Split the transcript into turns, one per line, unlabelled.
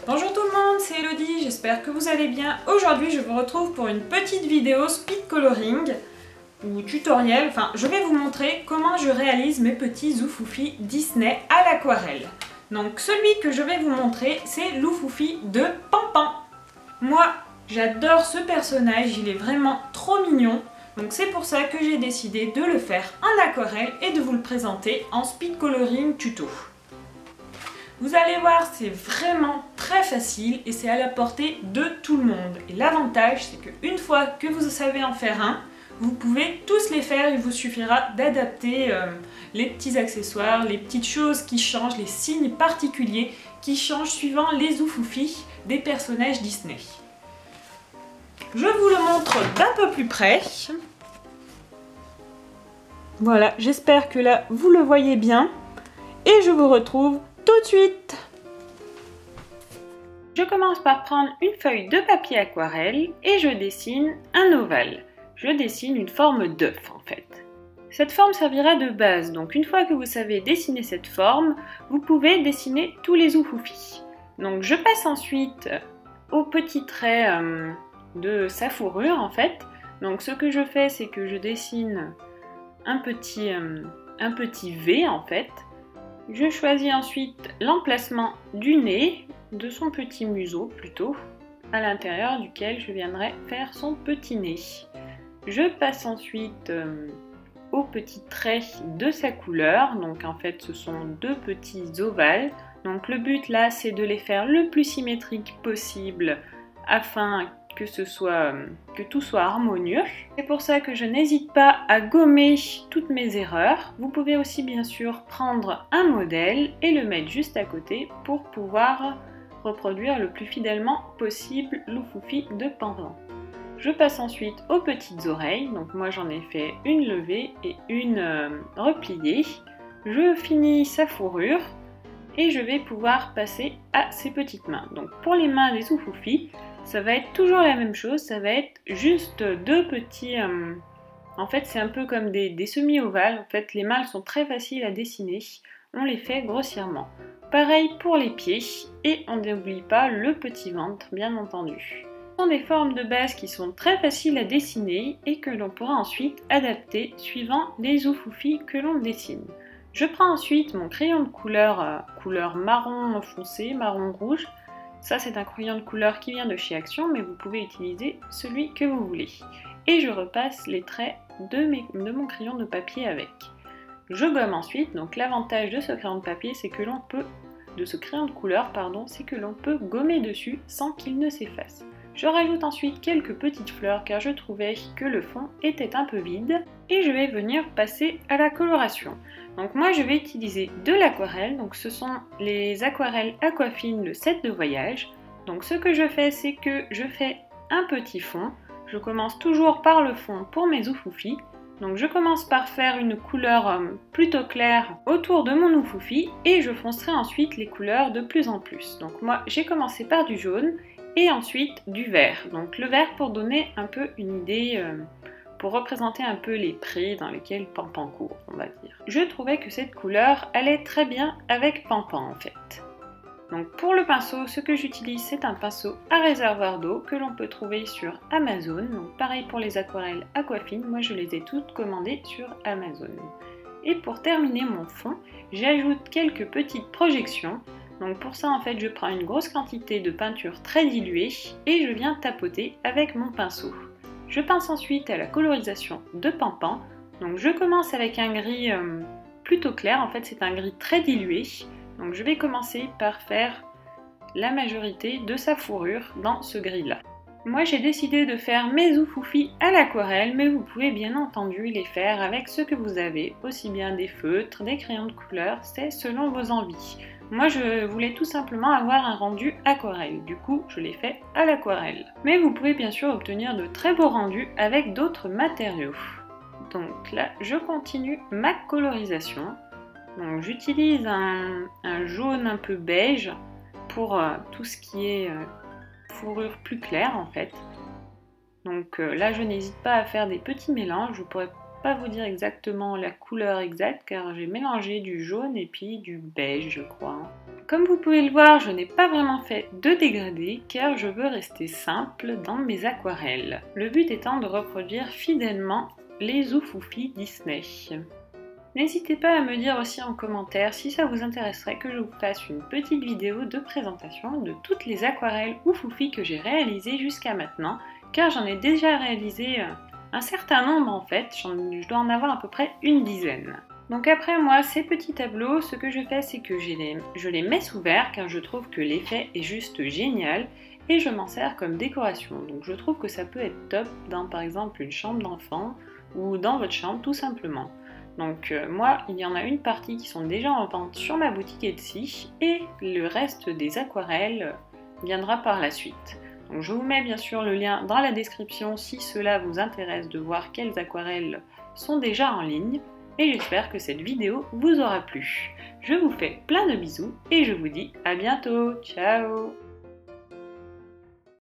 Bonjour tout le monde, c'est Elodie, j'espère que vous allez bien. Aujourd'hui je vous retrouve pour une petite vidéo speed coloring ou tutoriel. Enfin, je vais vous montrer comment je réalise mes petits Zoufoufi Disney à l'aquarelle. Donc celui que je vais vous montrer, c'est Loufoufi de Pampan. Moi, j'adore ce personnage, il est vraiment trop mignon. Donc c'est pour ça que j'ai décidé de le faire en aquarelle et de vous le présenter en speed coloring tuto. Vous allez voir, c'est vraiment très facile et c'est à la portée de tout le monde. Et l'avantage, c'est qu'une fois que vous savez en faire un, vous pouvez tous les faire. Il vous suffira d'adapter les petits accessoires, les petites choses qui changent, les signes particuliers qui changent suivant les Zoufoufi des personnages Disney. Je vous le montre d'un peu plus près. Voilà, j'espère que là, vous le voyez bien. Et je vous retrouve tout de suite. Je commence par prendre une feuille de papier aquarelle et je dessine un ovale. Je dessine une forme d'œuf en fait. Cette forme servira de base, donc une fois que vous savez dessiner cette forme, vous pouvez dessiner tous les Zoufoufi. Donc je passe ensuite aux petits traits de sa fourrure en fait. Donc ce que je fais, c'est que je dessine un petit V en fait. Je choisis ensuite l'emplacement du nez, de son petit museau plutôt, à l'intérieur duquel je viendrai faire son petit nez. Je passe ensuite aux petits traits de sa couleur, donc en fait ce sont deux petits ovales. Donc le but là c'est de les faire le plus symétrique possible afin que tout soit harmonieux. C'est pour ça que je n'hésite pas à gommer toutes mes erreurs. Vous pouvez aussi bien sûr prendre un modèle et le mettre juste à côté pour pouvoir reproduire le plus fidèlement possible Loufoufi de Pampan. Je passe ensuite aux petites oreilles. Donc moi j'en ai fait une levée et une repliée. Je finis sa fourrure et je vais pouvoir passer à ses petites mains. Donc pour les mains des Zoufoufi, ça va être toujours la même chose, ça va être juste deux petits... En fait, c'est un peu comme des semi-ovales. En fait, les mains elles sont très faciles à dessiner. On les fait grossièrement. Pareil pour les pieds. Et on n'oublie pas le petit ventre, bien entendu. Ce sont des formes de base qui sont très faciles à dessiner et que l'on pourra ensuite adapter suivant les Zoufoufi que l'on dessine. Je prends ensuite mon crayon de couleur marron foncé, marron rouge. Ça c'est un crayon de couleur qui vient de chez Action, mais vous pouvez utiliser celui que vous voulez. Et je repasse les traits de mon crayon de papier avec. Je gomme ensuite, donc l'avantage de ce crayon de papier, c'est que l'on peut, de ce crayon de couleur, pardon, c'est que l'on peut gommer dessus sans qu'il ne s'efface. Je rajoute ensuite quelques petites fleurs car je trouvais que le fond était un peu vide et je vais venir passer à la coloration. Donc moi je vais utiliser de l'aquarelle, donc ce sont les aquarelles Aquafine, le set de voyage. Donc ce que je fais, c'est que je fais un petit fond. Je commence toujours par le fond pour mes Zoufoufi. Donc je commence par faire une couleur plutôt claire autour de mon Zoufoufi et je foncerai ensuite les couleurs de plus en plus. Donc moi j'ai commencé par du jaune et ensuite du vert. Donc le vert pour donner un peu une idée... pour représenter un peu les prés dans lesquels Pampan court, on va dire. Je trouvais que cette couleur allait très bien avec Pampan en fait. Donc pour le pinceau, ce que j'utilise c'est un pinceau à réservoir d'eau que l'on peut trouver sur Amazon. Donc pareil pour les aquarelles Aquafine, moi je les ai toutes commandées sur Amazon. Et pour terminer mon fond, j'ajoute quelques petites projections. Donc pour ça en fait je prends une grosse quantité de peinture très diluée et je viens tapoter avec mon pinceau. Je passe ensuite à la colorisation de Pampan. Donc je commence avec un gris plutôt clair, en fait c'est un gris très dilué. Donc je vais commencer par faire la majorité de sa fourrure dans ce gris là. Moi j'ai décidé de faire mes Zoufoufi à l'aquarelle, mais vous pouvez bien entendu les faire avec ce que vous avez, aussi bien des feutres, des crayons de couleur, c'est selon vos envies. Moi je voulais tout simplement avoir un rendu aquarelle, du coup je l'ai fait à l'aquarelle. Mais vous pouvez bien sûr obtenir de très beaux rendus avec d'autres matériaux. Donc là je continue ma colorisation. Donc j'utilise un jaune un peu beige pour tout ce qui est fourrure plus claire en fait. Donc là je n'hésite pas à faire des petits mélanges, je pourrais pas vous dire exactement la couleur exacte car j'ai mélangé du jaune et puis du beige je crois. Comme vous pouvez le voir, je n'ai pas vraiment fait de dégradé car je veux rester simple dans mes aquarelles. Le but étant de reproduire fidèlement les Zoufoufi Disney. N'hésitez pas à me dire aussi en commentaire si ça vous intéresserait que je vous fasse une petite vidéo de présentation de toutes les aquarelles Oufoufi que j'ai réalisées jusqu'à maintenant, car j'en ai déjà réalisé un certain nombre en fait, je dois en avoir à peu près une dizaine. Donc après moi, ces petits tableaux, ce que je fais c'est que je les mets sous verre car je trouve que l'effet est juste génial et je m'en sers comme décoration. Donc je trouve que ça peut être top dans par exemple une chambre d'enfant ou dans votre chambre tout simplement. Donc moi, il y en a une partie qui sont déjà en vente sur ma boutique Etsy et le reste des aquarelles viendra par la suite. Donc je vous mets bien sûr le lien dans la description si cela vous intéresse de voir quelles aquarelles sont déjà en ligne. Et j'espère que cette vidéo vous aura plu. Je vous fais plein de bisous et je vous dis à bientôt. Ciao!